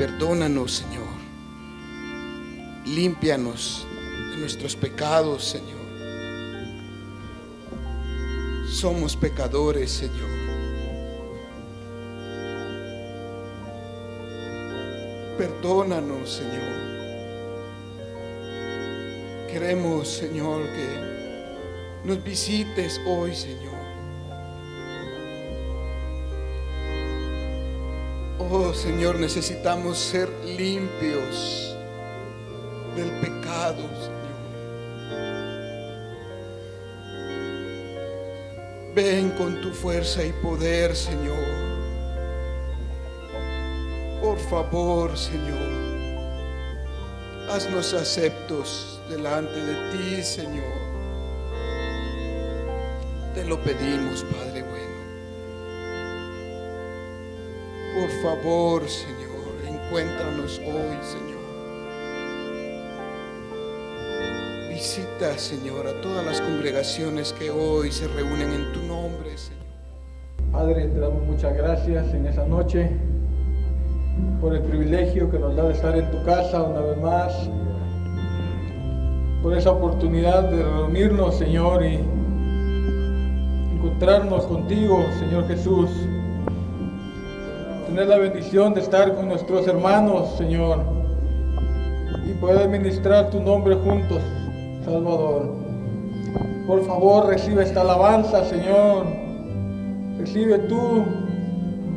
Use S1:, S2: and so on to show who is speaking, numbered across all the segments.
S1: Perdónanos, Señor. Límpianos de nuestros pecados, Señor. Somos pecadores, Señor. Perdónanos, Señor. Queremos, Señor, que nos visites hoy, Señor. Oh, Señor, necesitamos ser limpios del pecado, Señor. Ven con tu fuerza y poder, Señor. Por favor, Señor, haznos aceptos delante de ti, Señor. Te lo pedimos, Padre bueno. Por favor, Señor, encuéntranos hoy, Señor. Visita, Señor, a todas las congregaciones que hoy se reúnen en tu nombre, Señor.
S2: Padre, te damos muchas gracias en esa noche por el privilegio que nos da de estar en tu casa una vez más, por esa oportunidad de reunirnos, Señor, y encontrarnos contigo, Señor Jesús. Tener la bendición de estar con nuestros hermanos, Señor, y poder ministrar tu nombre juntos, Salvador. Por favor, recibe esta alabanza, Señor. Recibe tú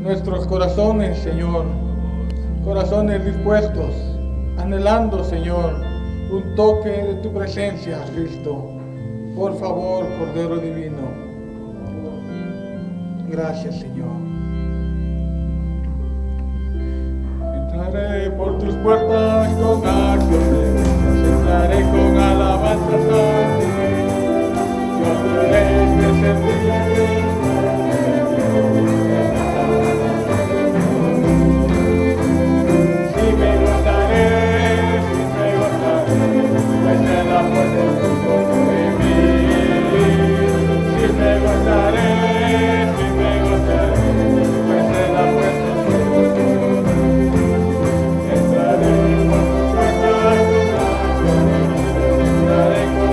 S2: nuestros corazones, Señor. Corazones dispuestos, anhelando, Señor, un toque de tu presencia, Cristo. Por favor, Cordero Divino. Gracias, Señor. Entraré por tus puertas con acción de gracias, entraré con alabanzas a ti. Yo adoraré que serviré. Si me gozaré, pues en la puerta de mí. Si me gozaré, pues en la puerta de mí. Entraré con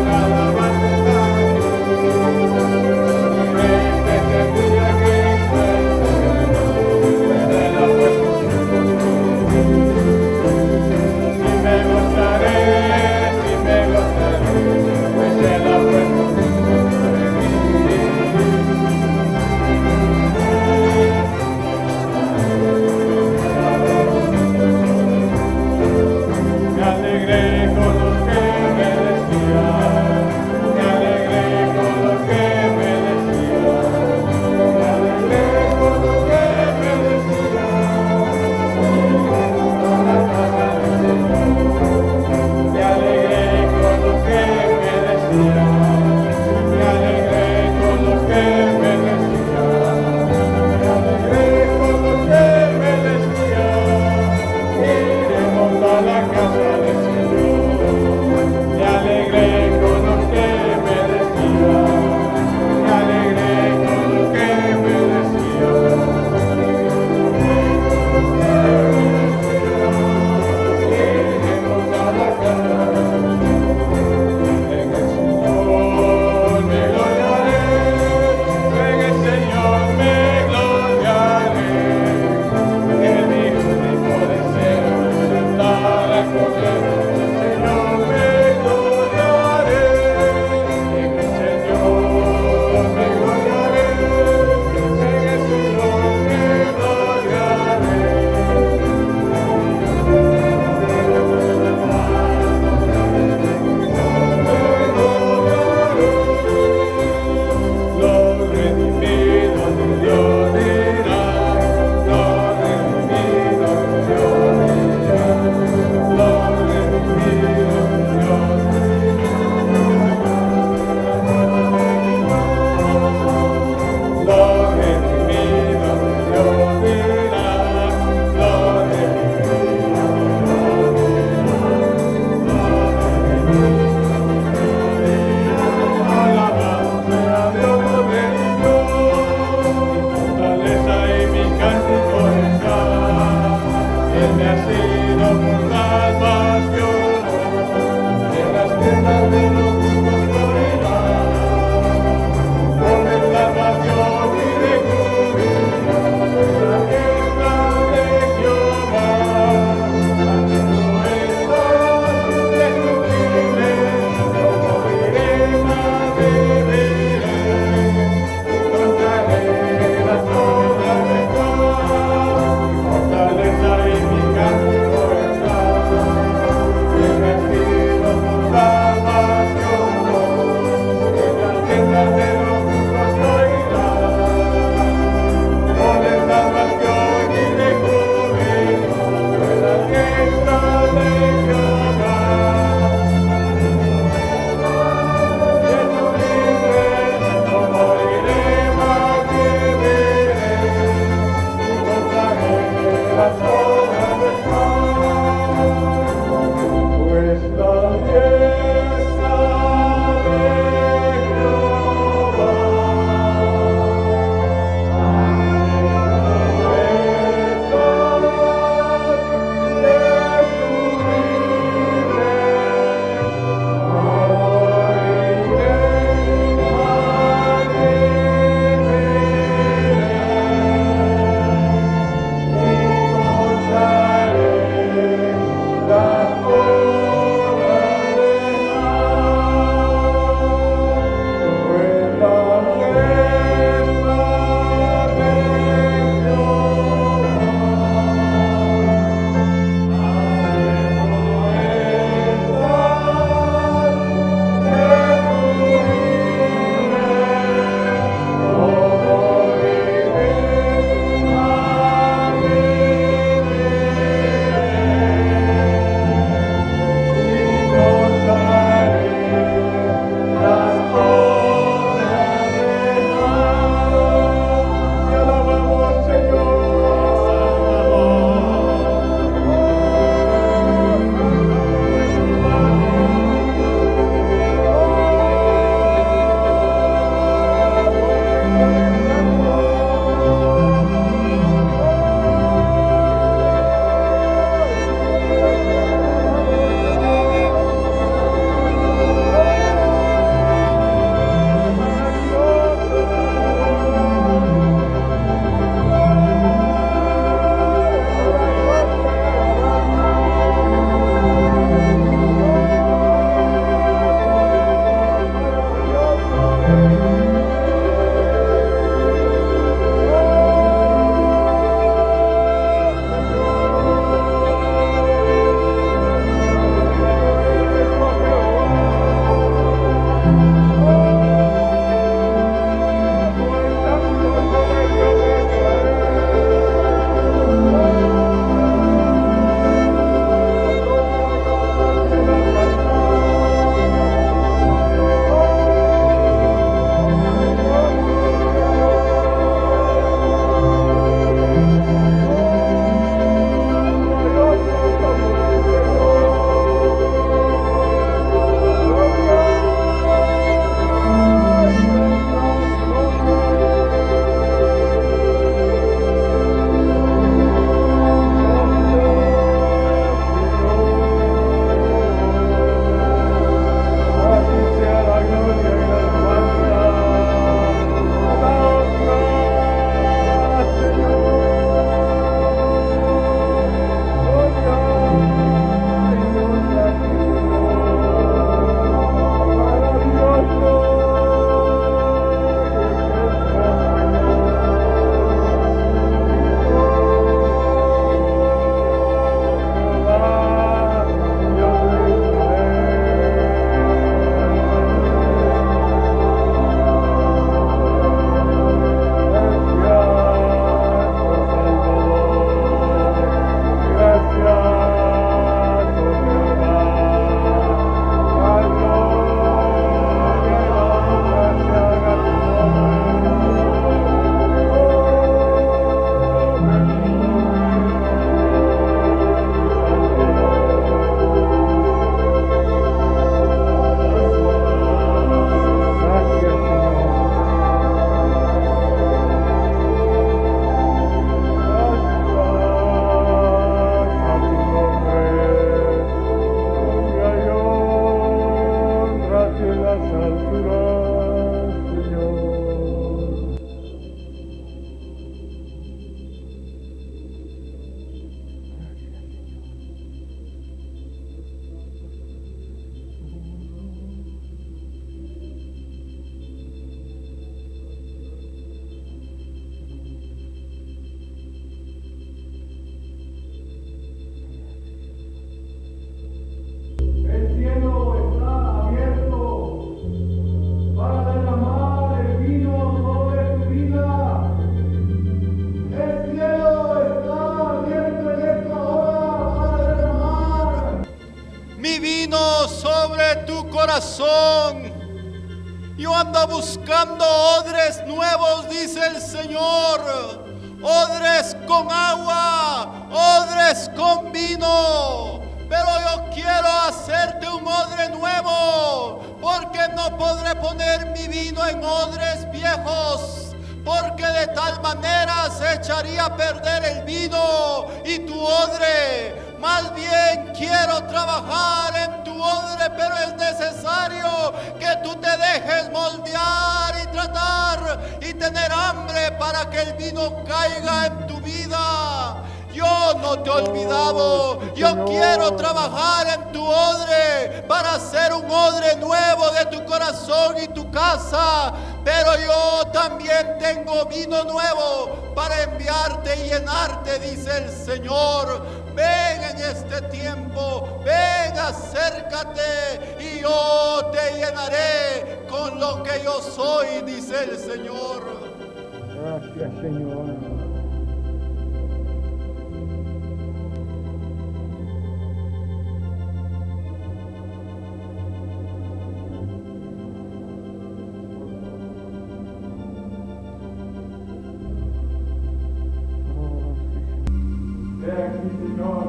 S3: Salvación. corazón. Yo ando buscando odres nuevos, dice el Señor. Odres con agua, odres con vino. Pero yo quiero hacerte un odre nuevo, porque no podré poner mi vino en odres viejos, porque de tal manera se echaría a perder el vino y tu odre. Más bien quiero trabajar en tu odre, pero es necesario que tú te dejes moldear y tratar y tener hambre para que el vino caiga en tu vida. Yo no te he olvidado. Yo quiero trabajar en tu odre para hacer un odre nuevo de tu corazón y tu casa. Pero yo también tengo vino nuevo para enviarte y llenarte, dice el Señor. Ven en este tiempo, ven, acércate y yo te llenaré con lo que yo soy, dice el Señor.
S2: Gracias, Señor. He aquí, Señor.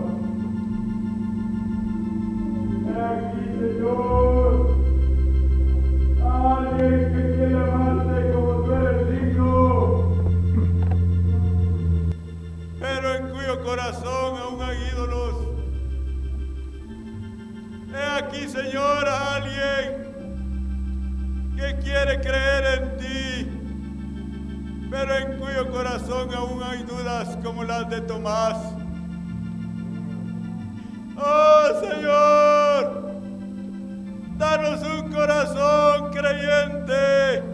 S2: He aquí, Señor. Alguien que quiere amarte como tú eres digno, pero en cuyo corazón aún hay ídolos. He aquí, Señor, a alguien que quiere creer en ti, pero en cuyo corazón aún hay dudas como las de Tomás. Oh, Señor, danos un corazón creyente,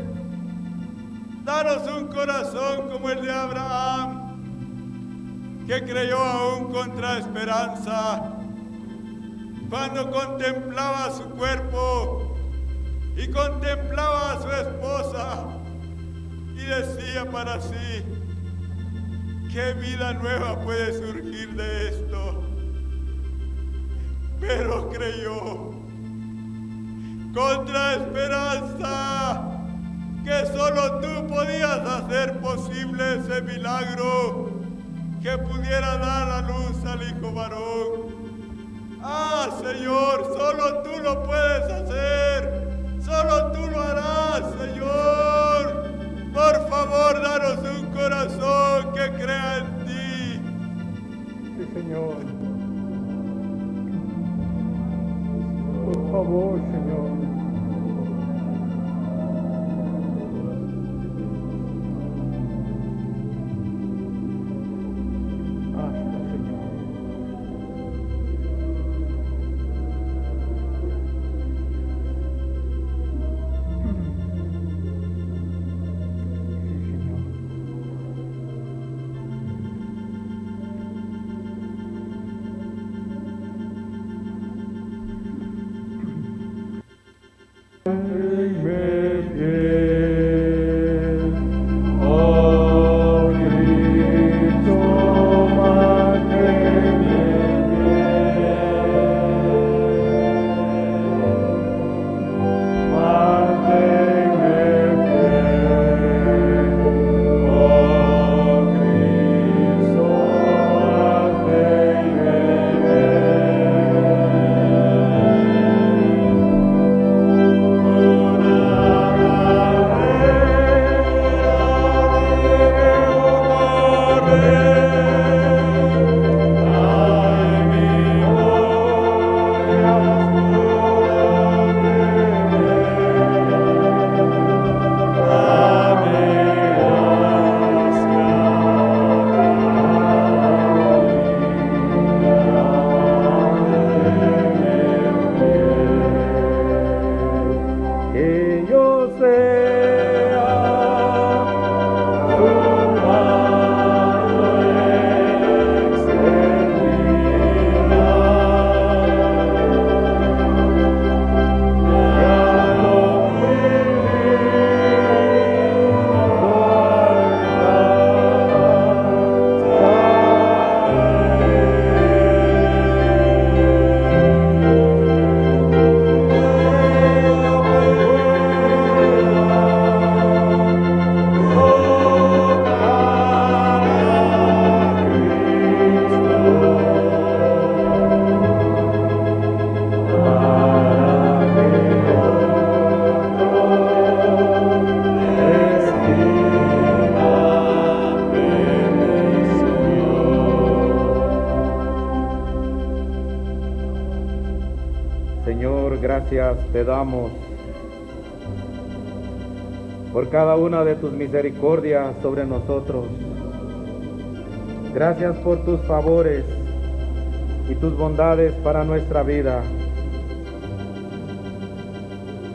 S2: danos un corazón como el de Abraham, que creyó aún contra esperanza, cuando contemplaba su cuerpo y contemplaba a su esposa y decía para sí: ¿qué vida nueva puede surgir de esto? Pero creyó contra esperanza que solo tú podías hacer posible ese milagro que pudiera dar a luz al hijo varón. Ah, Señor, solo tú lo puedes hacer, solo tú lo harás, Señor. Por favor, danos un corazón que crea en ti. Sí, Señor. Por favor, Señor. Hasta, Señor.
S4: Señor, gracias te damos por cada una de tus misericordias sobre nosotros. Gracias por tus favores y tus bondades para nuestra vida.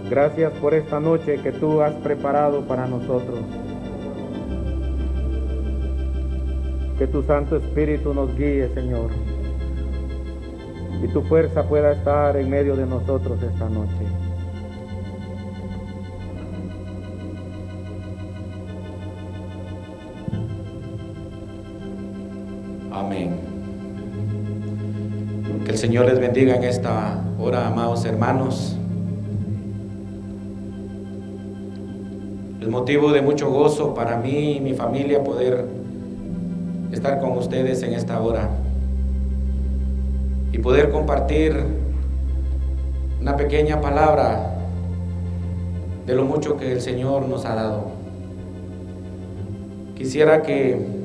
S4: Gracias por esta noche que tú has preparado para nosotros. Que tu Santo Espíritu nos guíe, Señor, y tu fuerza pueda estar en medio de nosotros esta noche.
S5: Amén. Que el Señor les bendiga en esta hora, amados hermanos. Es motivo de mucho gozo para mí y mi familia poder estar con ustedes en esta hora y poder compartir una pequeña palabra de lo mucho que el Señor nos ha dado. Quisiera que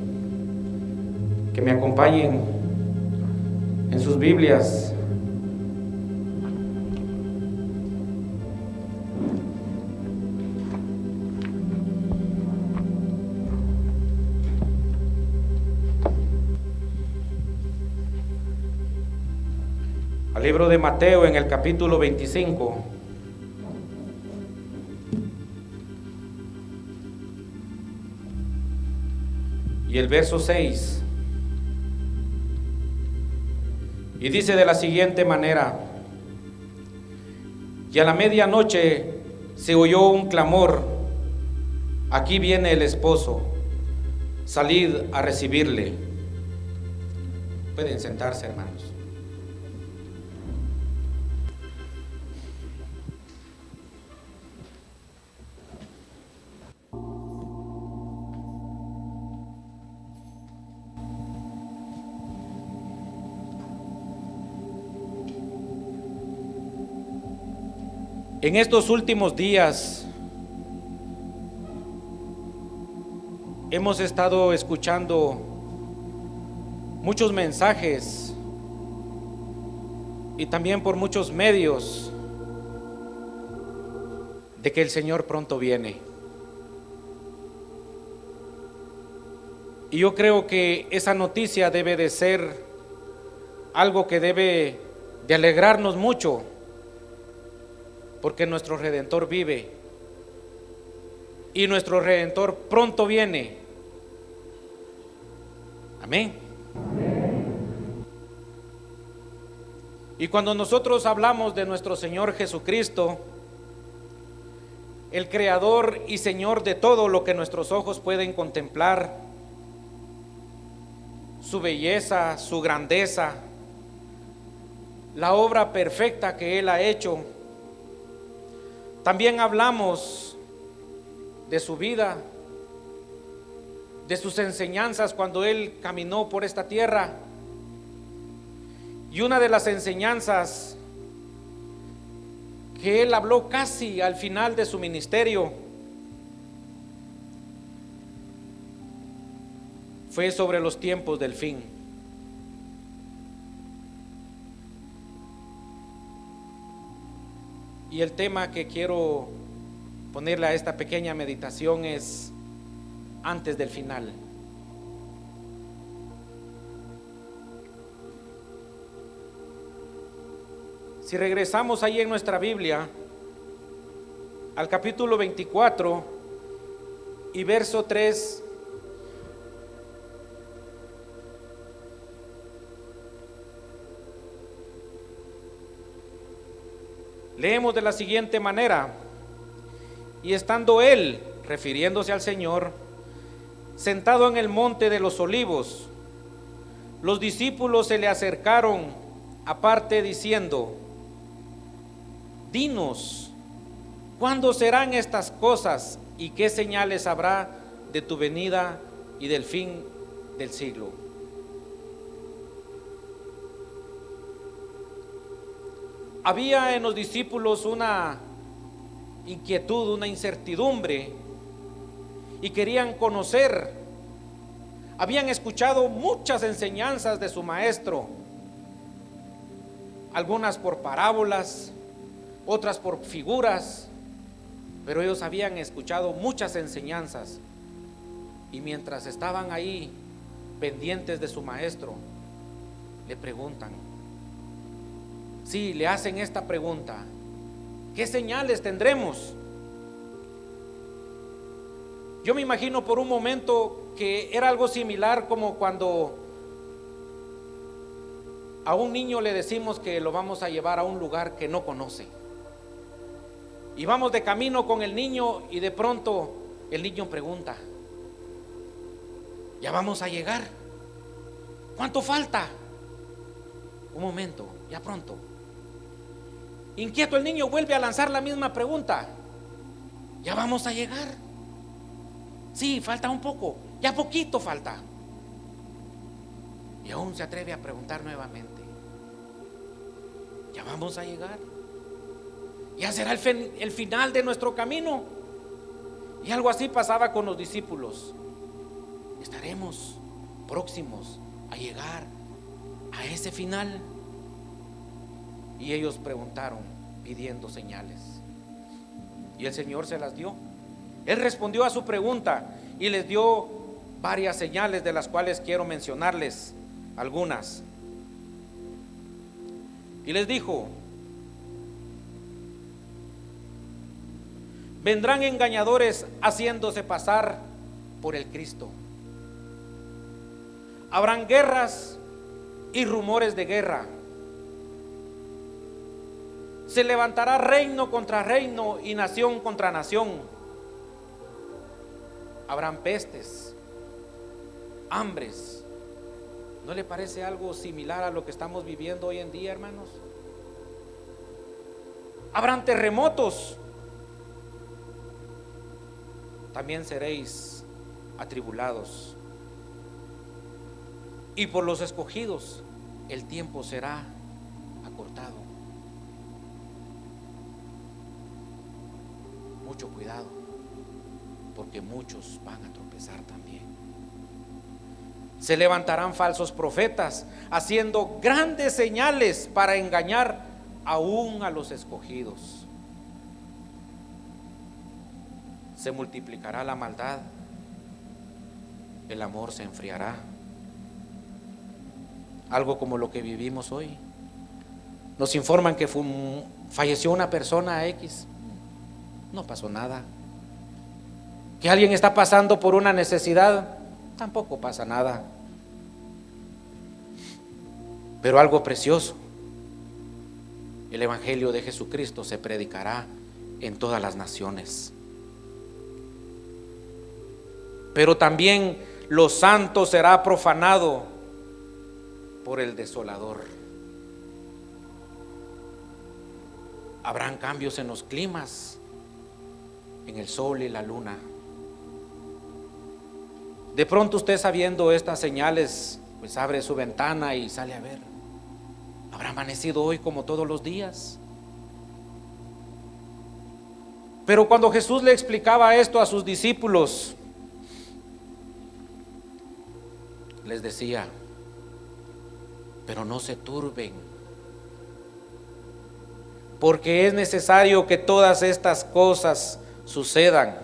S5: me acompañen en sus Biblias al libro de Mateo en el capítulo 25. Y el verso 6. Y dice de la siguiente manera: y a la medianoche se oyó un clamor: aquí viene el esposo, salid a recibirle. Pueden sentarse, hermanos. En estos últimos días hemos estado escuchando muchos mensajes y también por muchos medios de que el Señor pronto viene. Y yo creo que esa noticia debe de ser algo que debe de alegrarnos mucho, porque nuestro Redentor vive y nuestro Redentor pronto viene. Amén. Y cuando nosotros hablamos de nuestro Señor Jesucristo, el Creador y Señor de todo lo que nuestros ojos pueden contemplar, su belleza, su grandeza, la obra perfecta que Él ha hecho, también hablamos de su vida, de sus enseñanzas cuando Él caminó por esta tierra. Y una de las enseñanzas que Él habló casi al final de su ministerio fue sobre los tiempos del fin. Y el tema que quiero ponerle a esta pequeña meditación es antes del final. Si regresamos ahí en nuestra Biblia al capítulo 24 y verso 3, leemos de la siguiente manera: y estando él, refiriéndose al Señor, sentado en el monte de los olivos, los discípulos se le acercaron aparte diciendo: dinos, ¿cuándo serán estas cosas y qué señales habrá de tu venida y del fin del siglo? Había en los discípulos una inquietud, una incertidumbre, y querían conocer. Habían escuchado muchas enseñanzas de su maestro, algunas por parábolas, otras por figuras, pero ellos habían escuchado muchas enseñanzas. Y mientras estaban ahí pendientes de su maestro, le preguntan, sí, le hacen esta pregunta: ¿qué señales tendremos? Yo me imagino por un momento que era algo similar como cuando a un niño le decimos que lo vamos a llevar a un lugar que no conoce. Y vamos de camino con el niño y de pronto el niño pregunta: ¿ya vamos a llegar? ¿Cuánto falta? Un momento, ya pronto. Inquieto el niño vuelve a lanzar la misma pregunta: ¿ya vamos a llegar? Sí, falta un poco, ya poquito falta. Y aún se atreve a preguntar nuevamente: ¿ya vamos a llegar? ¿Ya será el final de nuestro camino? Y algo así pasaba con los discípulos. ¿Estaremos próximos a llegar a ese final? Y ellos preguntaron pidiendo señales. Y el Señor se las dio. Él respondió a su pregunta y les dio varias señales, de las cuales quiero mencionarles algunas. Y les dijo: vendrán engañadores haciéndose pasar por el Cristo. Habrán guerras y rumores de guerra. Se levantará reino contra reino y nación contra nación. Habrán pestes, hambres. ¿No le parece algo similar a lo que estamos viviendo hoy en día, hermanos? Habrán terremotos. También seréis atribulados. Y por los escogidos el tiempo será acortado. Mucho cuidado, porque muchos van a tropezar también. Se levantarán falsos profetas haciendo grandes señales para engañar aún a los escogidos. Se multiplicará la maldad, el amor se enfriará. Algo como lo que vivimos hoy. Nos informan que falleció una persona X. No pasó nada. Que alguien está pasando por una necesidad, tampoco pasa nada. Pero algo precioso: el Evangelio de Jesucristo se predicará en todas las naciones. Pero también lo santo será profanado por el desolador. Habrán cambios en los climas, en el sol y la luna. De pronto usted, sabiendo estas señales, pues abre su ventana y sale a ver. ¿Habrá amanecido hoy como todos los días? Pero cuando Jesús le explicaba esto a sus discípulos, les decía: pero no se turben, porque es necesario que todas estas cosas sucedan,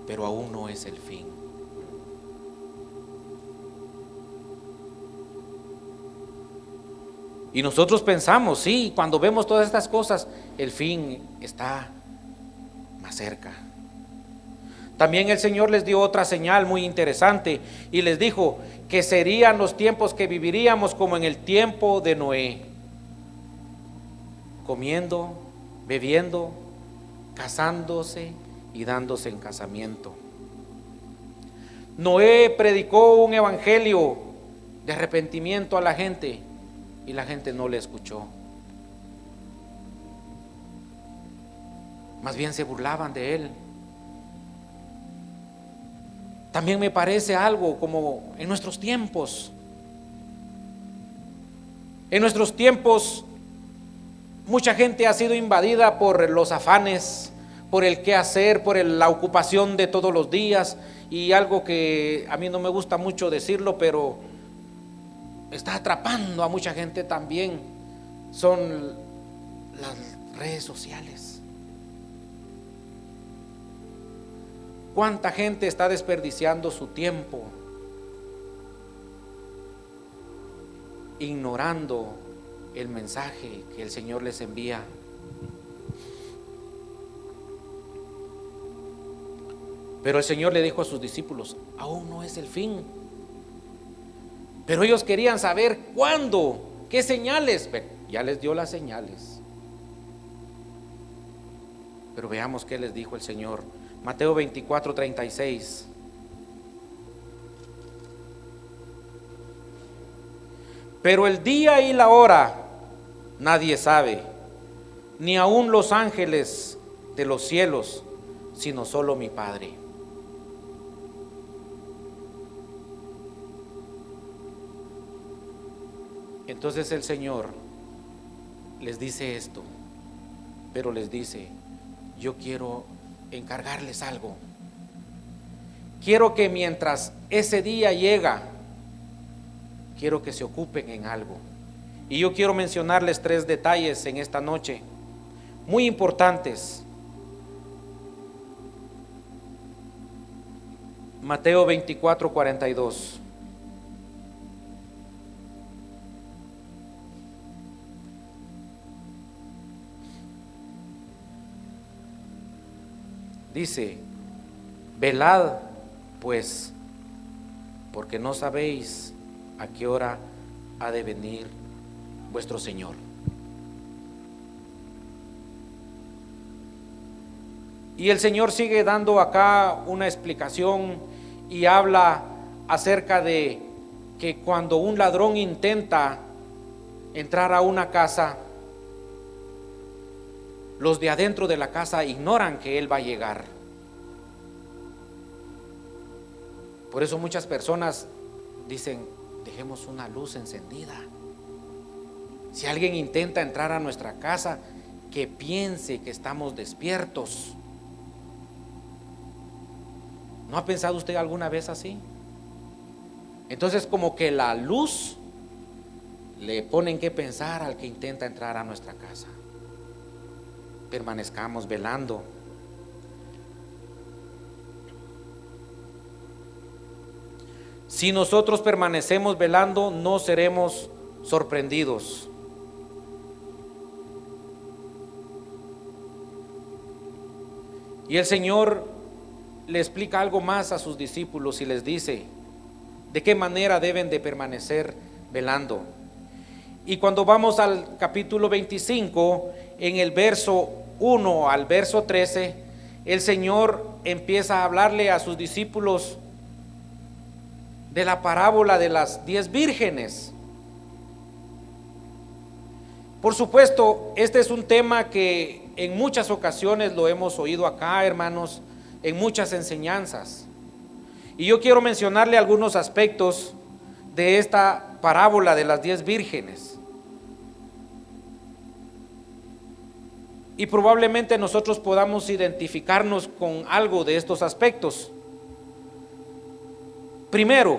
S5: pero aún no es el fin. Y nosotros pensamos, sí, cuando vemos todas estas cosas, el fin está más cerca. También el Señor les dio otra señal muy interesante y les dijo que serían los tiempos que viviríamos como en el tiempo de Noé: comiendo, bebiendo, casándose y dándose en casamiento. Noé predicó un evangelio de arrepentimiento a la gente y la gente no le escuchó. Más bien se burlaban de él. También me parece algo como en nuestros tiempos. En nuestros tiempos mucha gente ha sido invadida por los afanes, por el qué hacer, por la ocupación de todos los días. Y algo que a mí no me gusta mucho decirlo, pero está atrapando a mucha gente también, son las redes sociales. ¿Cuánta gente está desperdiciando su tiempo ignorando el mensaje que el Señor les envía? Pero el Señor le dijo a sus discípulos: aún no es el fin. Pero ellos querían saber cuándo, qué señales. Ya les dio las señales. Pero veamos qué les dijo el Señor. Mateo 24:36. Pero el día y la hora nadie sabe, ni aun los ángeles de los cielos, sino solo mi Padre. Entonces el Señor les dice esto, pero les dice: yo quiero encargarles algo. Quiero que mientras ese día llega, quiero que se ocupen en algo. Y yo quiero mencionarles 3 detalles en esta noche, muy importantes. Mateo 24:42. Dice: velad pues, porque no sabéis a qué hora ha de venir vuestro Señor. Y el Señor sigue dando acá una explicación y habla acerca de que cuando un ladrón intenta entrar a una casa, los de adentro de la casa ignoran que él va a llegar. Por eso muchas personas dicen: dejemos una luz encendida. Si alguien intenta entrar a nuestra casa, que piense que estamos despiertos. ¿No ha pensado usted alguna vez así? Entonces, como que la luz le ponen que pensar al que intenta entrar a nuestra casa. Permanezcamos velando. Si nosotros permanecemos velando, no seremos sorprendidos. Y el Señor le explica algo más a sus discípulos y les dice de qué manera deben de permanecer velando. Y cuando vamos al capítulo 25, en el verso 1 al verso 13, el Señor empieza a hablarle a sus discípulos de la parábola de las 10 vírgenes. Por supuesto, este es un tema que en muchas ocasiones lo hemos oído acá, hermanos, en muchas enseñanzas. Y yo quiero mencionarle algunos aspectos de esta parábola de las 10 vírgenes. Y probablemente nosotros podamos identificarnos con algo de estos aspectos. Primero,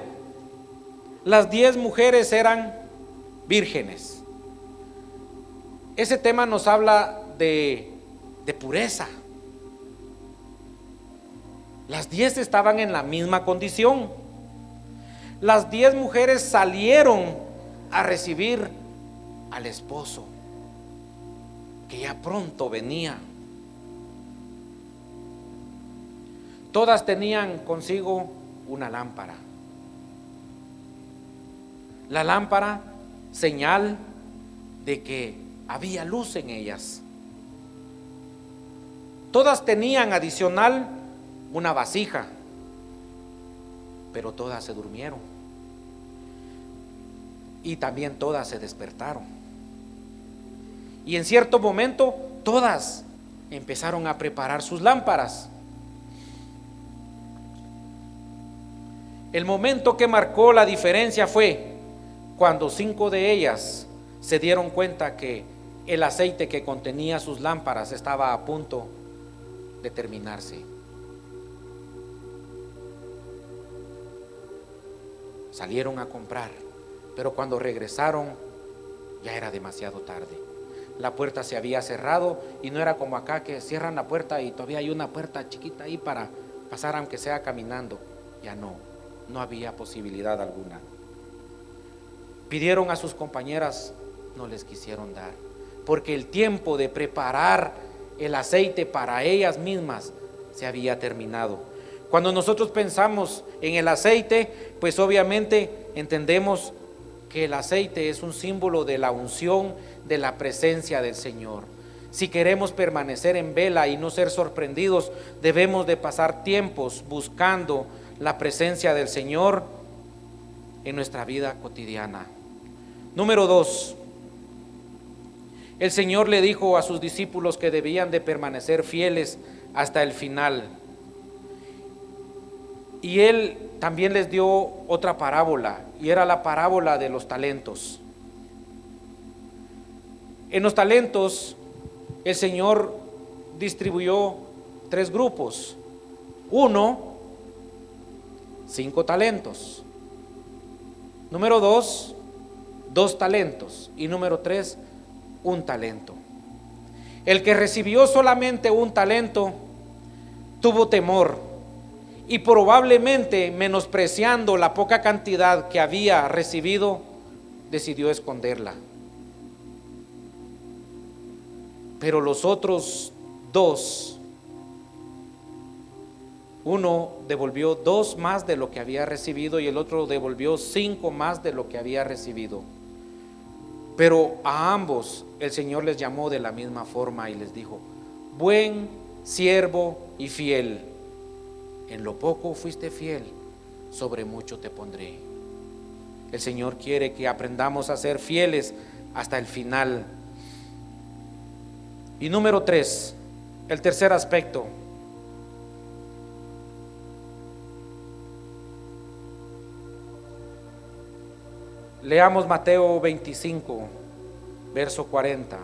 S5: las 10 mujeres eran vírgenes. Ese tema nos habla de pureza. Las 10 estaban en la misma condición. Las 10 mujeres salieron a recibir al esposo, que ya pronto venía. Todas tenían consigo una lámpara. La lámpara, señal de que había luz en ellas. Todas tenían adicional una vasija, pero todas se durmieron. Y también todas se despertaron. Y en cierto momento todas empezaron a preparar sus lámparas. El momento que marcó la diferencia fue cuando 5 de ellas se dieron cuenta que el aceite que contenía sus lámparas estaba a punto de terminarse. Salieron a comprar, pero cuando regresaron ya era demasiado tarde. la puerta se había cerrado y no era como acá que cierran la puerta y todavía hay una puerta chiquita ahí para pasar aunque sea caminando. Ya no había posibilidad alguna. Pidieron a sus compañeras, no les quisieron dar, porque el tiempo de preparar el aceite para ellas mismas se había terminado. Cuando nosotros pensamos en el aceite, pues obviamente entendemos que el aceite es un símbolo de la unción, de la presencia del Señor. Si queremos permanecer en vela y no ser sorprendidos, debemos de pasar tiempos buscando la presencia del Señor en nuestra vida cotidiana. Número 2, el Señor le dijo a sus discípulos que debían de permanecer fieles hasta el final. Y Él también les dio otra parábola, y era la parábola de los talentos. En los talentos, el Señor distribuyó 3 grupos. 1, 5 talentos. Número 2, 2 talentos. Y número 3, 1 talento. El que recibió solamente 1 talento tuvo temor y probablemente, menospreciando la poca cantidad que había recibido, decidió esconderla. Pero los otros 2, uno devolvió 2 más de lo que había recibido y el otro devolvió 5 más de lo que había recibido. Pero a ambos el Señor les llamó de la misma forma y les dijo: buen siervo y fiel, en lo poco fuiste fiel, sobre mucho te pondré. El Señor quiere que aprendamos a ser fieles hasta el final. Y número 3, el tercer aspecto. Leamos Mateo 25, verso 40.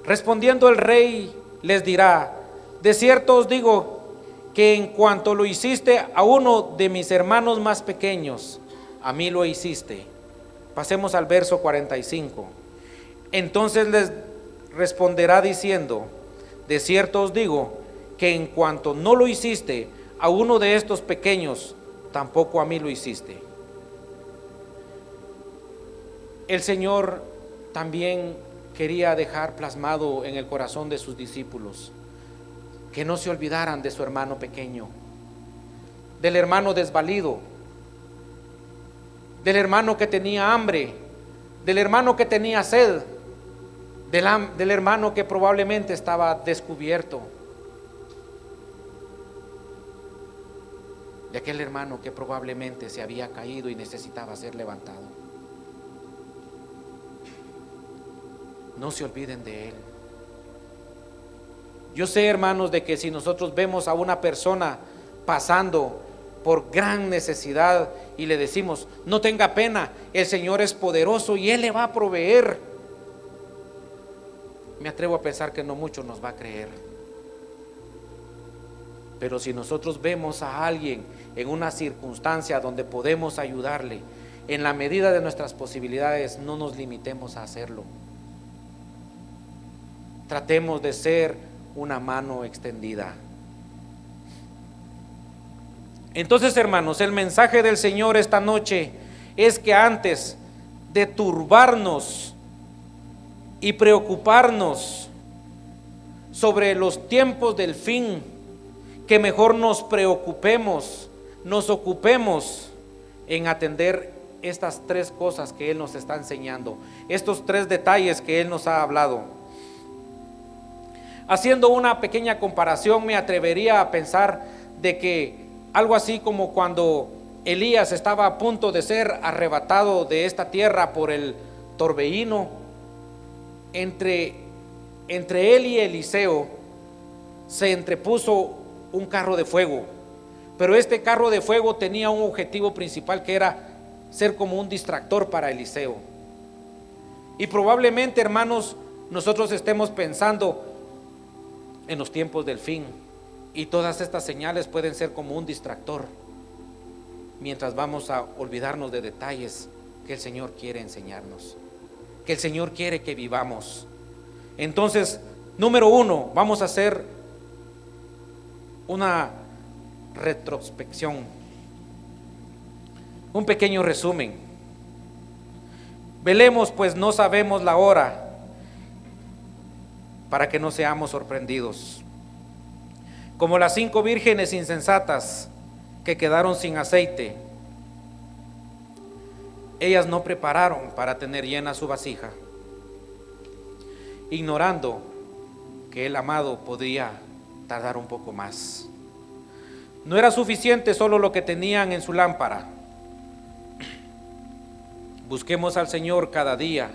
S5: Respondiendo el rey les dirá: de cierto os digo que en cuanto lo hiciste a uno de mis hermanos más pequeños, a mí lo hiciste. Pasemos al verso 45. Entonces les responderá diciendo: de cierto os digo que en cuanto no lo hiciste a uno de estos pequeños, tampoco a mí lo hiciste. El Señor también quería dejar plasmado en el corazón de sus discípulos que no se olvidaran de su hermano pequeño, del hermano desvalido, del hermano que tenía hambre, del hermano que tenía sed, del hermano que probablemente estaba descubierto, de aquel hermano que probablemente se había caído y necesitaba ser levantado. No se olviden de él. Yo sé, hermanos, de que si nosotros vemos a una persona pasando por gran necesidad y le decimos: no tenga pena, el Señor es poderoso y Él le va a proveer, me atrevo a pensar que no mucho nos va a creer. Pero si nosotros vemos a alguien en una circunstancia donde podemos ayudarle, en la medida de nuestras posibilidades, no nos limitemos a hacerlo. Tratemos de ser una mano extendida. Entonces, hermanos, el mensaje del Señor esta noche es que antes de turbarnos y preocuparnos sobre los tiempos del fin, que mejor nos preocupemos, nos ocupemos en atender estas 3 cosas que Él nos está enseñando, estos 3 detalles que Él nos ha hablado. Haciendo una pequeña comparación, me atrevería a pensar de que algo así como cuando Elías estaba a punto de ser arrebatado de esta tierra por el torbellino, entre él y Eliseo se entrepuso un carro de fuego, pero este carro de fuego tenía un objetivo principal, que era ser como un distractor para Eliseo. Y probablemente, hermanos, nosotros estemos pensando en los tiempos del fin, y todas estas señales pueden ser como un distractor. mientras vamos a olvidarnos de detalles que el Señor quiere enseñarnos, que el Señor quiere que vivamos. Entonces, número 1, vamos a hacer una retrospección, un pequeño resumen. Velemos, pues no sabemos la hora, para que no seamos sorprendidos. Como las 5 vírgenes insensatas que quedaron sin aceite, ellas no prepararon para tener llena su vasija, ignorando que el amado podría tardar un poco más. No era suficiente solo lo que tenían en su lámpara. Busquemos al Señor cada día,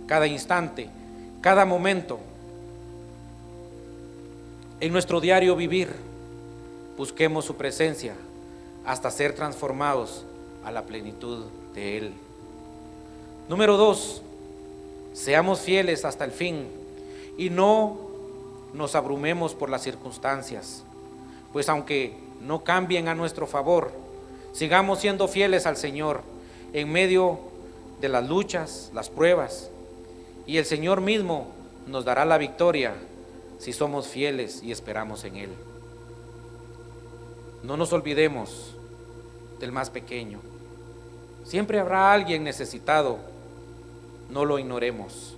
S5: cada instante, cada momento. En nuestro diario vivir, busquemos su presencia hasta ser transformados a la plenitud de Él. Número 2, seamos fieles hasta el fin y no nos abrumemos por las circunstancias, pues aunque no cambien a nuestro favor, sigamos siendo fieles al Señor en medio de las luchas, las pruebas, y el Señor mismo nos dará la victoria si somos fieles y esperamos en Él. No nos olvidemos del más pequeño. Siempre habrá alguien necesitado. No lo ignoremos,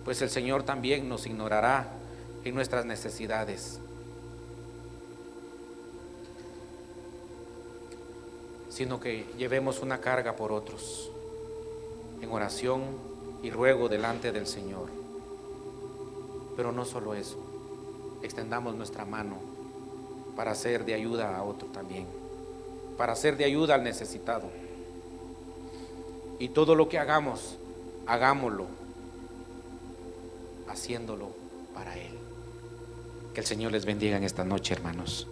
S5: pues el Señor también nos ignorará en nuestras necesidades. Sino que llevemos una carga por otros, en oración y ruego delante del Señor. Pero no solo eso, extendamos nuestra mano para ser de ayuda a otro también, para ser de ayuda al necesitado. Y todo lo que hagamos, hagámoslo haciéndolo para Él. Que el Señor les bendiga en esta noche, hermanos.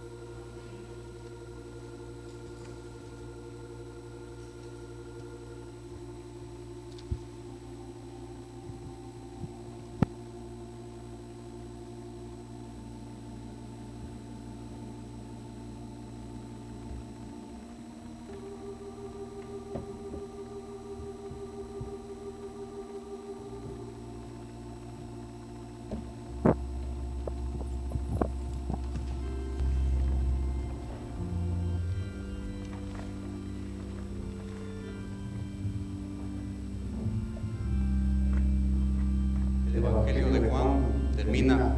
S3: El Evangelio de Juan termina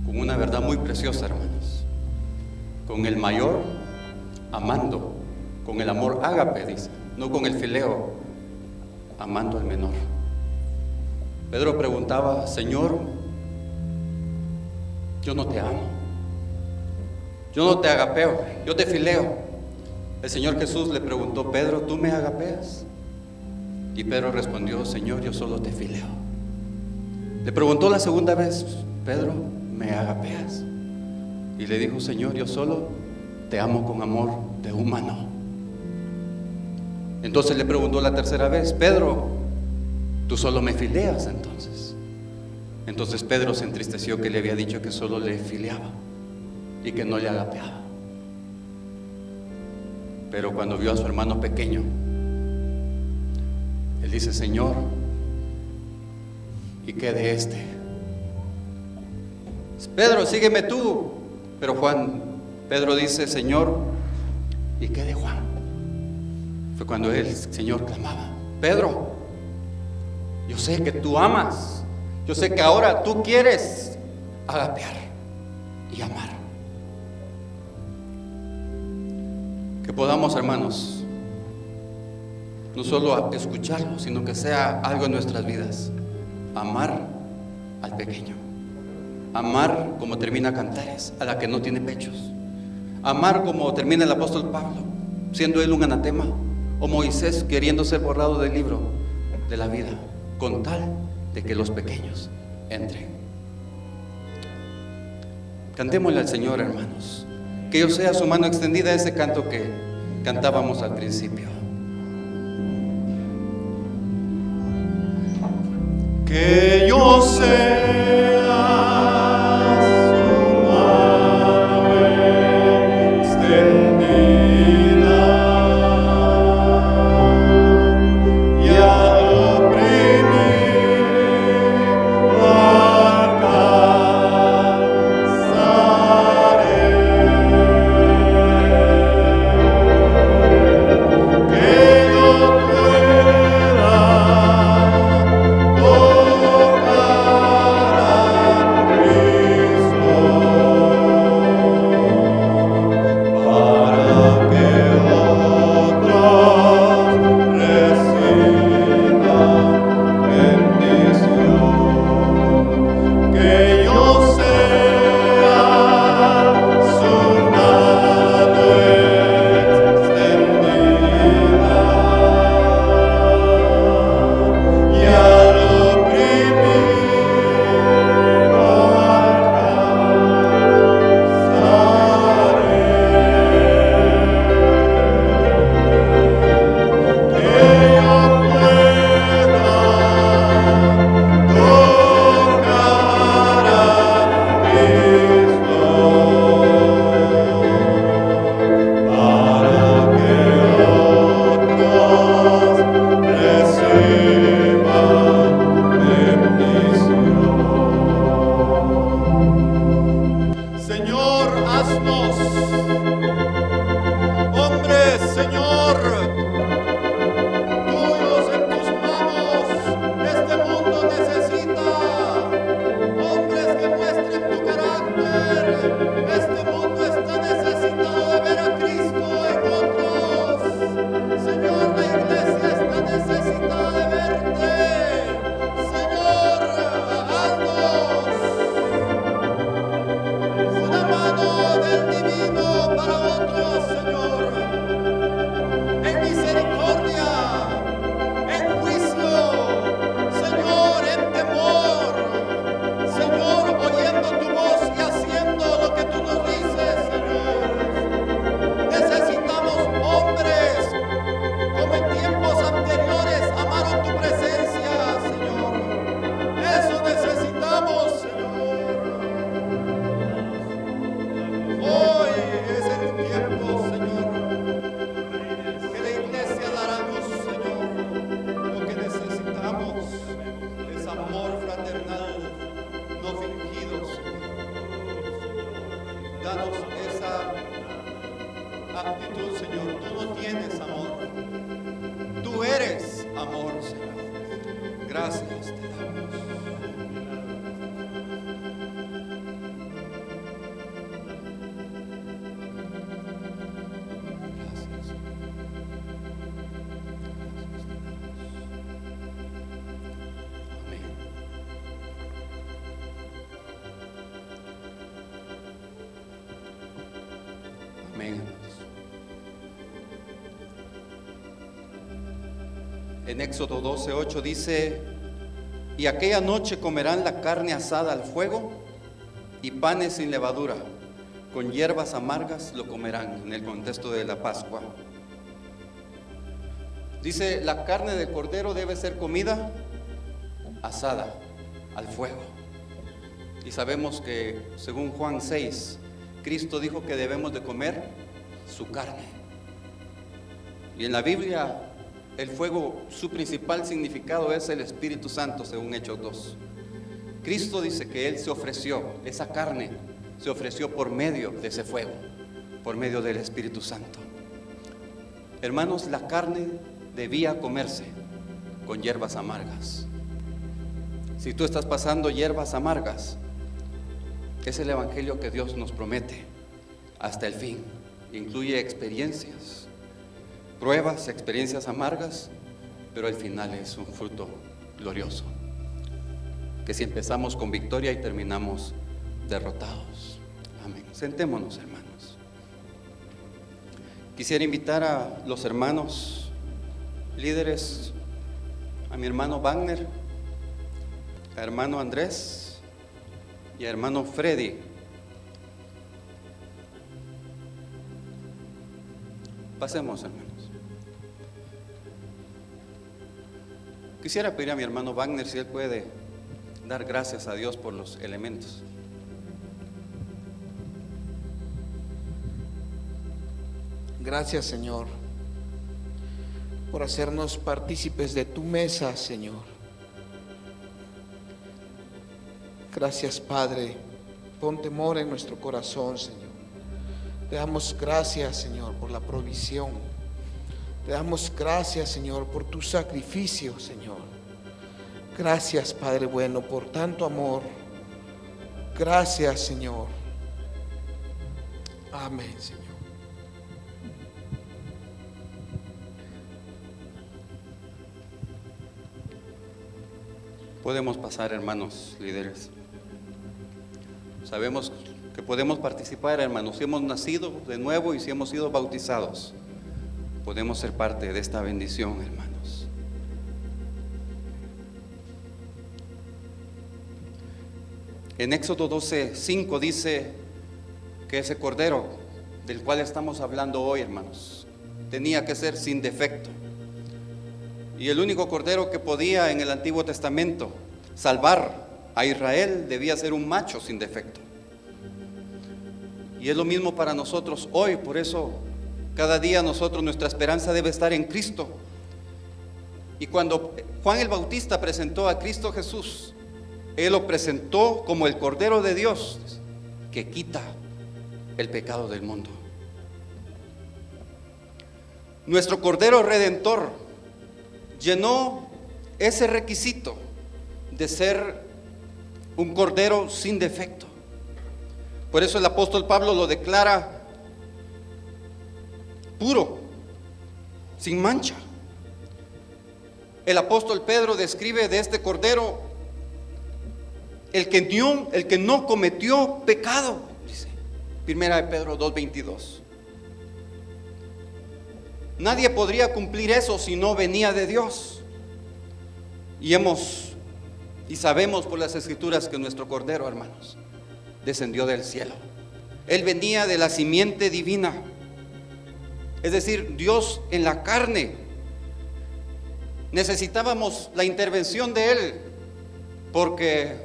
S3: con una verdad muy preciosa, hermanos. Con el mayor amando, con el amor ágape, dice, no con el fileo, amando al menor. Pedro preguntaba: Señor, yo no te amo, yo no te agapeo, yo te fileo. El Señor Jesús le preguntó: Pedro, ¿tú me agapeas? Y Pedro respondió: Señor, yo solo te fileo. Le preguntó la segunda vez: Pedro, ¿me agapeas? Y le dijo: Señor, yo solo te amo con amor de humano. Entonces le preguntó la tercera vez: Pedro, ¿tú solo me fileas entonces? Entonces Pedro se entristeció que le había dicho que solo le fileaba y que no le agapeaba. Pero cuando vio a su hermano pequeño, él dice: Señor, ¿y qué de este? Pedro, sígueme tú. Pero Pedro dice: Señor, ¿y qué de Juan? Fue cuando el Señor clamaba: Pedro, yo sé que tú amas, yo sé que ahora tú quieres agapear y amar. Que podamos, hermanos, no solo escucharlo, sino que sea algo en nuestras vidas. Amar al pequeño, amar como termina Cantares, a la que no tiene pechos, amar como termina el apóstol Pablo, siendo él un anatema, o Moisés queriendo ser borrado del libro de la vida, con tal de que los pequeños entren. Cantémosle al Señor, hermanos, que yo sea su mano extendida, ese canto que cantábamos al principio. Que yo sea su mano extendida. En Éxodo 12:8 dice: y aquella noche comerán la carne asada al fuego y panes sin levadura, con hierbas amargas lo comerán, en el contexto de la Pascua. Dice, la carne del cordero debe ser comida asada al fuego. Y sabemos que según Juan 6, Cristo dijo que debemos de comer su carne. Y en la Biblia el fuego, su principal significado es el Espíritu Santo, según Hechos 2. Cristo dice que Él se ofreció, esa carne se ofreció por medio de ese fuego, por medio del Espíritu Santo. Hermanos, la carne debía comerse con hierbas amargas. Si tú estás pasando hierbas amargas, es el evangelio que Dios nos promete hasta el fin. Incluye experiencias, pruebas, experiencias amargas, pero al final es un fruto glorioso, que si empezamos con victoria y terminamos derrotados. Amén. Sentémonos, hermanos. Quisiera invitar a los hermanos líderes, a mi hermano Wagner, a hermano Andrés y a hermano Freddy. Pasemos, hermanos. Quisiera pedir a mi hermano Wagner si él puede dar gracias a Dios por los elementos.
S1: Gracias, Señor, por hacernos partícipes de tu mesa, Señor. Gracias, Padre. Pon temor en nuestro corazón, Señor. Te damos gracias, Señor, por la provisión. Te damos gracias, Señor, por tu sacrificio, Señor. Gracias, Padre bueno, por tanto amor. Gracias, Señor. Amén, Señor.
S3: Podemos pasar, hermanos líderes. Sabemos que podemos participar, hermanos, si hemos nacido de nuevo y si hemos sido bautizados. Podemos ser parte de esta bendición, hermanos. En Éxodo 12:5 dice que ese cordero del cual estamos hablando hoy, hermanos, tenía que ser sin defecto. Y el único cordero que podía en el Antiguo Testamento salvar a Israel debía ser un macho sin defecto. Y es lo mismo para nosotros hoy. Por eso cada día nuestra esperanza debe estar en Cristo. Y cuando Juan el Bautista presentó a Cristo Jesús, él lo presentó como el Cordero de Dios que quita el pecado del mundo. Nuestro Cordero Redentor llenó ese requisito de ser un cordero sin defecto. Por eso el apóstol Pablo lo declara puro, sin mancha. El apóstol Pedro describe de este cordero el que no cometió pecado, dice Primera de Pedro 2:22. Nadie podría cumplir eso si no venía de Dios. Y sabemos por las escrituras que nuestro cordero, hermanos, descendió del cielo. Él venía de la simiente divina, es decir, Dios en la carne. Necesitábamos la intervención de Él porque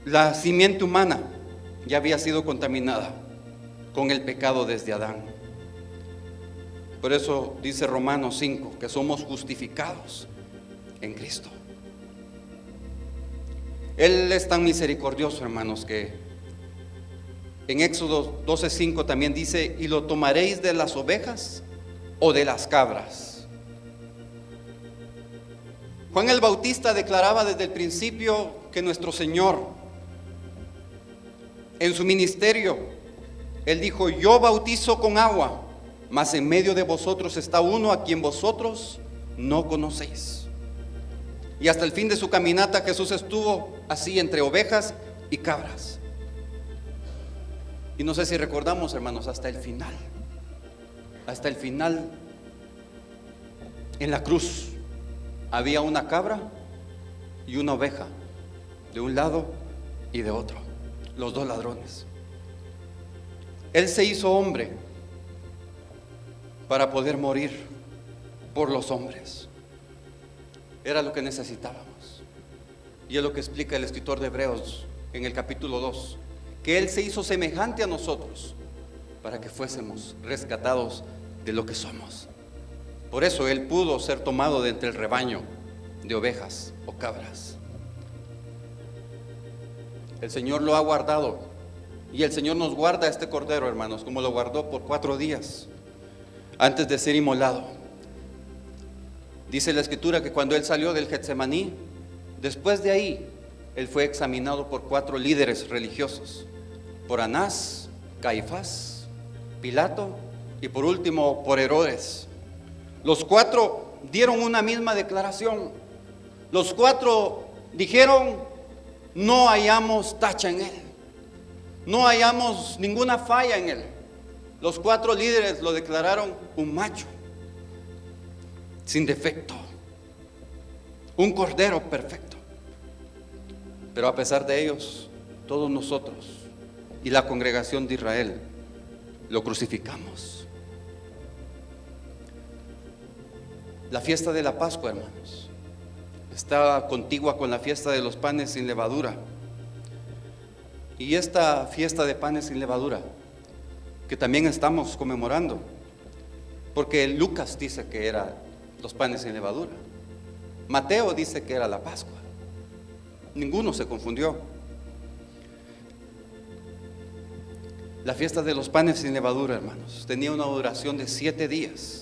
S3: la simiente humana ya había sido contaminada con el pecado desde Adán. Por eso dice Romanos 5 que somos justificados en Cristo. Él es tan misericordioso, hermanos, que en Éxodo 12:5 también dice: y lo tomaréis de las ovejas o de las cabras. Juan el Bautista declaraba desde el principio que nuestro Señor, en su ministerio, Él dijo: yo bautizo con agua, mas en medio de vosotros está uno a quien vosotros no conocéis. Y hasta el fin de su caminata Jesús estuvo así entre ovejas y cabras. Y no sé si recordamos, hermanos, hasta el final En la cruz había una cabra y una oveja, de un lado y de otro, los dos ladrones. Él se hizo hombre para poder morir por los hombres. Era lo que necesitábamos. Y es lo que explica el escritor de Hebreos en el capítulo 2, que Él se hizo semejante a nosotros para que fuésemos rescatados de lo que somos. Por eso Él pudo ser tomado de entre el rebaño de ovejas o cabras. El Señor lo ha guardado, y el Señor nos guarda este cordero, hermanos, como lo guardó por 4 días antes de ser inmolado. Dice la Escritura que cuando Él salió del Getsemaní, después de ahí, Él fue examinado por 4 líderes religiosos, por Anás, Caifás, Pilato y por último por Herodes. Los 4 dieron una misma declaración. Los 4 dijeron: no hallamos tacha en Él, no hallamos ninguna falla en Él. Los 4 líderes lo declararon un macho sin defecto, un cordero perfecto. Pero a pesar de ellos, todos nosotros y la congregación de Israel lo crucificamos. La fiesta de la Pascua, hermanos, está contigua con la fiesta de los panes sin levadura. Y esta fiesta de panes sin levadura, que también estamos conmemorando, porque Lucas dice que era los panes sin levadura, Mateo dice que era la Pascua. Ninguno se confundió. La fiesta de los panes sin levadura, hermanos, tenía una duración de 7 días.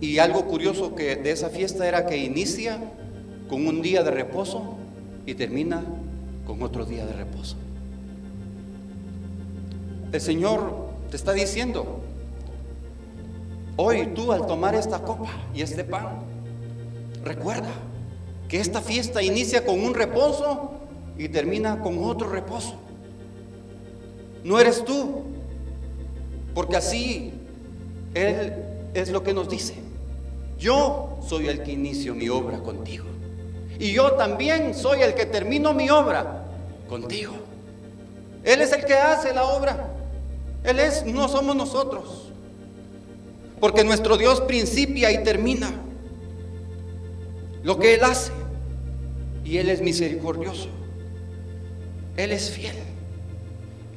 S3: Y algo curioso que de esa fiesta era que inicia con un día de reposo y termina con otro día de reposo. El Señor te está diciendo: hoy tú, al tomar esta copa y este pan, recuerda que esta fiesta inicia con un reposo y termina con otro reposo. No eres tú, porque así Él es lo que nos dice: yo soy el que inicio mi obra contigo, y yo también soy el que termino mi obra contigo. Él es el que hace la obra. Él es, no somos nosotros, porque nuestro Dios principia y termina lo que Él hace, y Él es misericordioso, Él es fiel,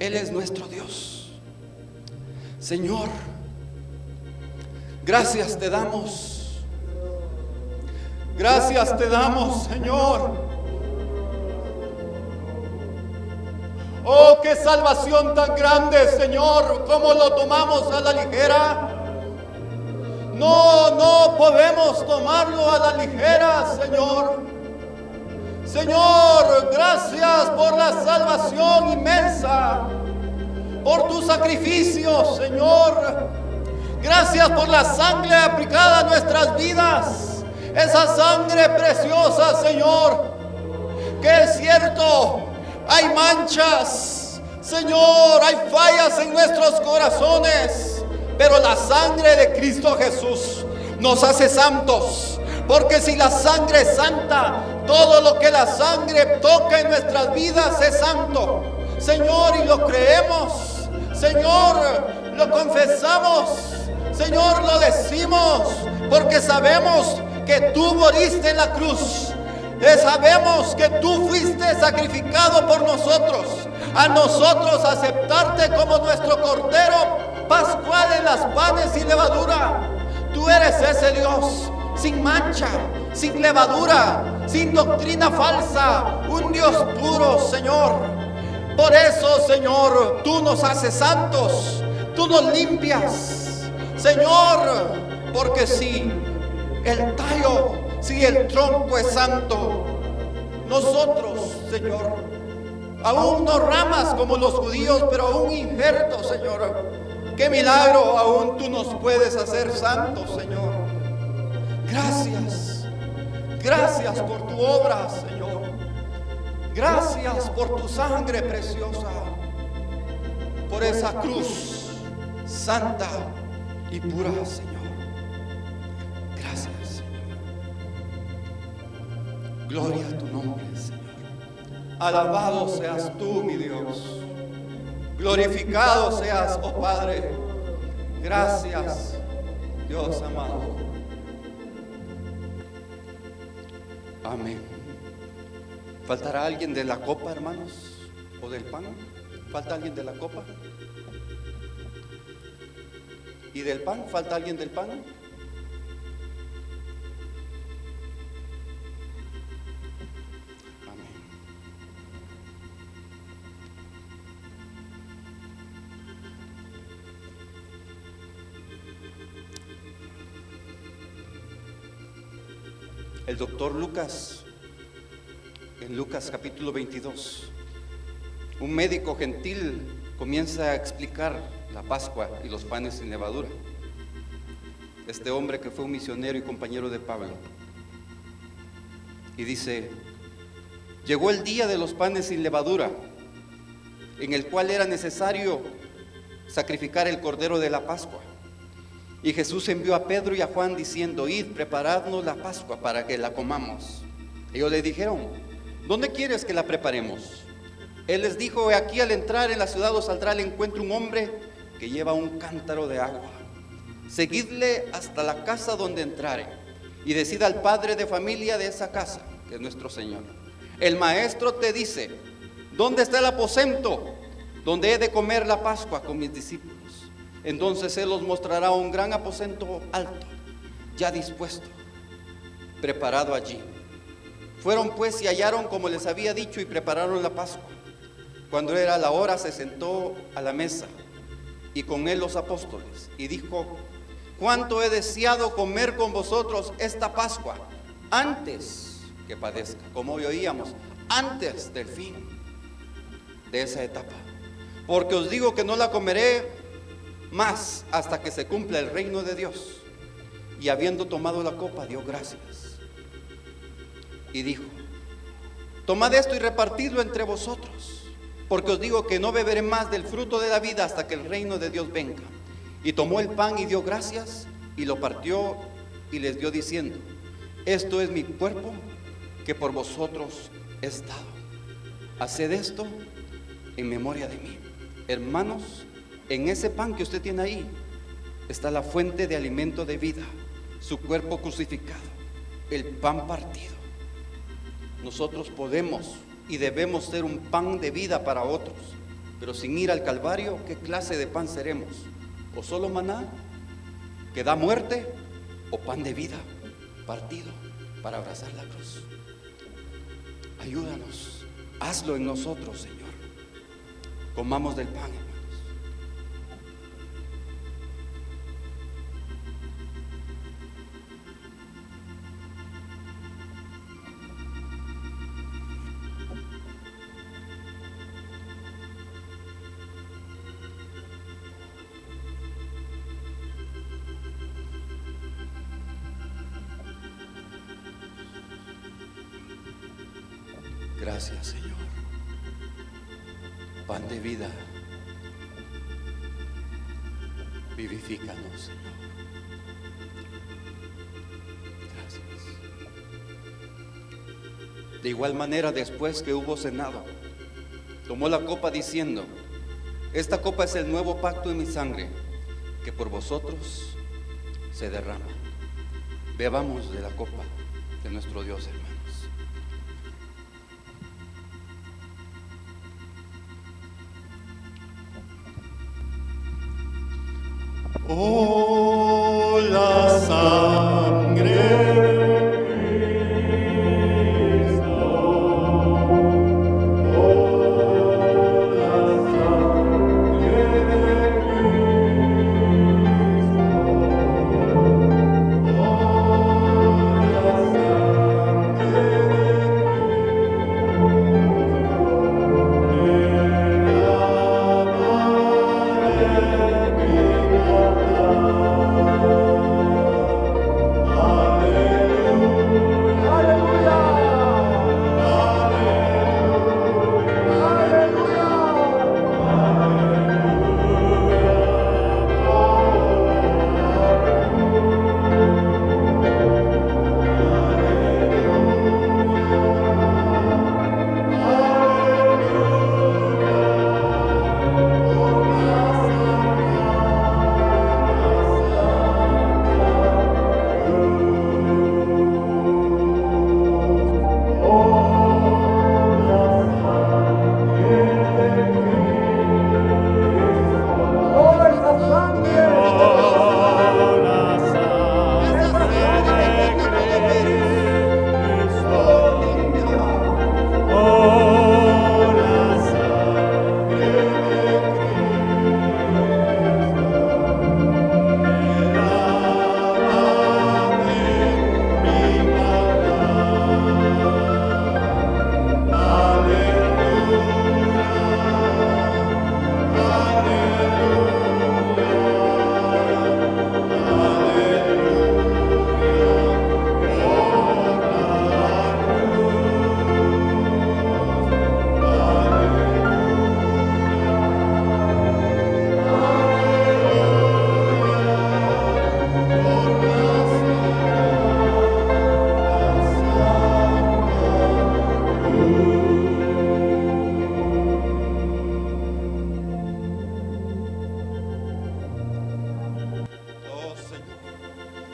S3: Él es nuestro Dios. Señor, gracias te damos, Señor. Oh, qué salvación tan grande, Señor, cómo lo tomamos a la ligera. No podemos tomarlo a la ligera, Señor. Señor, gracias por la salvación inmensa, por tu sacrificio, Señor. Gracias por la sangre aplicada a nuestras vidas, esa sangre preciosa, Señor, que es cierto, hay manchas, Señor, hay fallas en nuestros corazones, pero la sangre de Cristo Jesús nos hace santos, porque si la sangre es santa, todo lo que la sangre toca en nuestras vidas es santo, Señor, y lo creemos, Señor, lo confesamos, Señor, lo decimos, porque sabemos que tú moriste en la cruz. Sabemos que tú fuiste sacrificado por nosotros, a nosotros aceptarte como nuestro cordero pascual en las panes sin levadura. Tú eres ese Dios sin mancha, sin levadura, sin doctrina falsa, un Dios puro, Señor. Por eso, Señor, tú nos haces santos, tú nos limpias, Señor, porque si el tallo, si el tronco es santo, nosotros, Señor, aún no ramas como los judíos, pero aún injertos, Señor. Qué milagro, aún tú nos puedes hacer santos, Señor. Gracias, gracias por tu obra, Señor. Gracias por tu sangre preciosa, por esa cruz santa y pura, Señor. Gloria a tu nombre, Señor. Alabado seas tú, mi Dios. Glorificado seas, oh Padre. Gracias, Dios amado. Amén. ¿Faltará alguien de la copa, hermanos? ¿O del pan? ¿Falta alguien de la copa? ¿Y del pan? ¿Falta alguien del pan? Amén. El doctor Lucas, en Lucas capítulo 22, un médico gentil comienza a explicar la Pascua y los panes sin levadura. Este hombre que fue un misionero y compañero de Pablo. Y dice: llegó el día de los panes sin levadura, en el cual era necesario sacrificar el cordero de la Pascua. Y Jesús envió a Pedro y a Juan diciendo: id, preparadnos la Pascua para que la comamos. Ellos le dijeron: ¿dónde quieres que la preparemos? Él les dijo: he aquí, al entrar en la ciudad os saldrá al encuentro un hombre que lleva un cántaro de agua. Seguidle hasta la casa donde entrare, y decid al padre de familia de esa casa, que es nuestro Señor: el maestro te dice, ¿dónde está el aposento donde he de comer la Pascua con mis discípulos? Entonces él os mostrará un gran aposento alto, ya dispuesto, preparado allí. Fueron pues y hallaron como les había dicho, y prepararon la Pascua. Cuando era la hora, se sentó a la mesa, y con él los apóstoles, y dijo: cuánto he deseado comer con vosotros esta Pascua antes que padezca. Como hoy oíamos, antes del fin de esa etapa. Porque os digo que no la comeré más hasta que se cumpla el reino de Dios. Y habiendo tomado la copa, dio gracias y dijo: tomad esto y repartidlo entre vosotros, porque os digo que no beberé más del fruto de la vida hasta que el reino de Dios venga. Y tomó el pan y dio gracias y lo partió y les dio diciendo: esto es mi cuerpo que por vosotros es dado. Haced esto en memoria de mí. Hermanos, en ese pan que usted tiene ahí está la fuente de alimento de vida, su cuerpo crucificado, el pan partido. Nosotros podemos y debemos ser un pan de vida para otros, pero sin ir al Calvario, ¿qué clase de pan seremos? ¿O solo maná que da muerte, o pan de vida partido para abrazar la cruz? Ayúdanos, hazlo en nosotros, Señor. Comamos del pan, hermanos. Gracias, Señor. Pan de vida, vivifícanos, Señor. Gracias. De igual manera, después que hubo cenado, tomó la copa diciendo: esta copa es el nuevo pacto en mi sangre, que por vosotros se derrama. Bebamos de la copa de nuestro Dios, hermanos. Oh, la sangre de Cristo. Oh, la sangre de Cristo. Oh, la sangre de Cristo.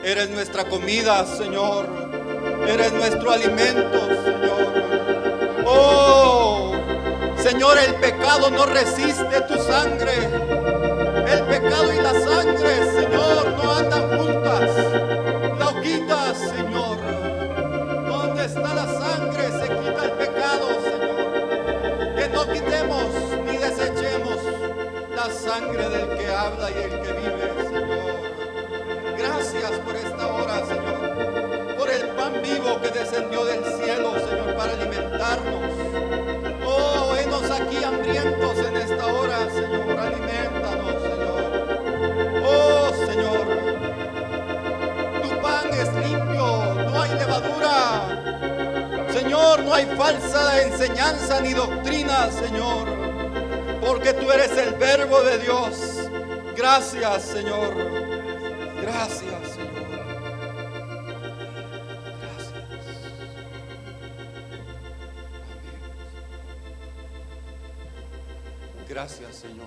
S3: Eres nuestra comida, Señor. Eres nuestro alimento, Señor. Oh, Señor, el pecado no resiste tu sangre. El pecado y la sangre, Señor, no andan juntas. Lo quitas, Señor. Donde está la sangre se quita el pecado, Señor. Que no quitemos ni desechemos la sangre del que habla y el que vive, Señor. Gracias por esta hora, Señor. Por el pan vivo que descendió del cielo, Señor, para alimentarnos. Oh, henos aquí hambrientos en esta hora, Señor. Aliméntanos, Señor. Oh, Señor. Tu pan es limpio, no hay levadura. Señor, no hay falsa enseñanza ni doctrina, Señor. Porque tú eres el verbo de Dios. Gracias, Señor. Gracias, Señor. Gracias. Gracias, Señor.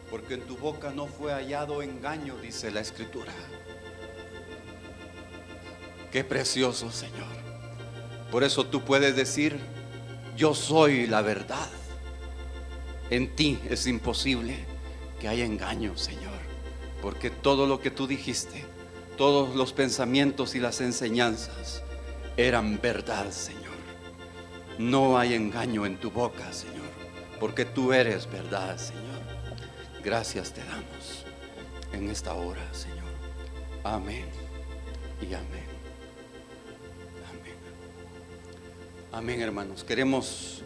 S3: Porque en tu boca no fue hallado engaño, dice la Escritura. Qué precioso, Señor. Por eso tú puedes decir: yo soy la verdad. En ti es imposible que haya engaño, Señor, porque todo lo que tú dijiste, todos los pensamientos y las enseñanzas eran verdad, Señor. No hay engaño en tu boca, Señor, porque tú eres verdad, Señor. Gracias te damos en esta hora, Señor. Amén y amén. Amén. Amén, hermanos. Queremos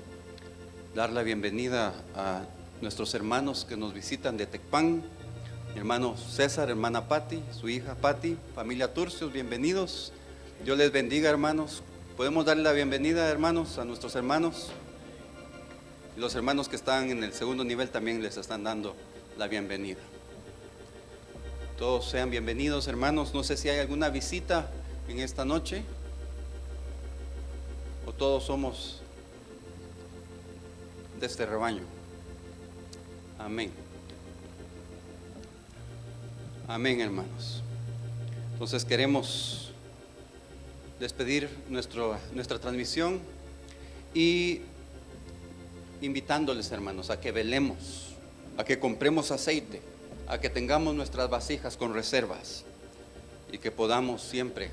S3: dar la bienvenida a nuestros hermanos que nos visitan de Tecpan. Hermano César, hermana Patti, su hija Patti, familia Turcios, bienvenidos. Dios les bendiga, hermanos. Podemos darle la bienvenida, hermanos, a nuestros hermanos. Los hermanos que están en el segundo nivel también les están dando la bienvenida. Todos sean bienvenidos, hermanos. No sé si hay alguna visita en esta noche o todos somos de este rebaño. Amén. Amén, hermanos. Entonces queremos despedir nuestra transmisión y invitándoles, hermanos, a que velemos, a que compremos aceite, a que tengamos nuestras vasijas con reservas y que podamos siempre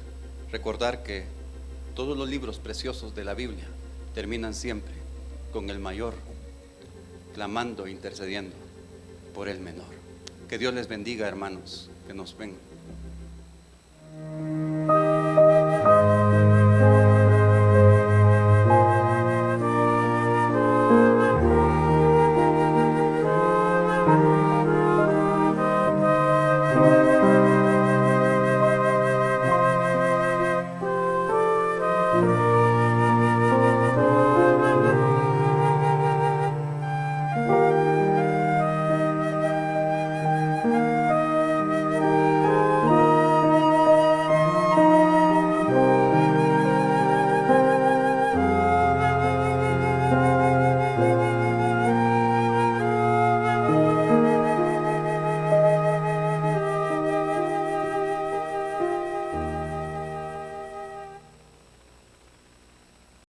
S3: recordar que todos los libros preciosos de la Biblia terminan siempre con el mayor clamando, intercediendo por el menor. Que Dios les bendiga, hermanos, que nos ven.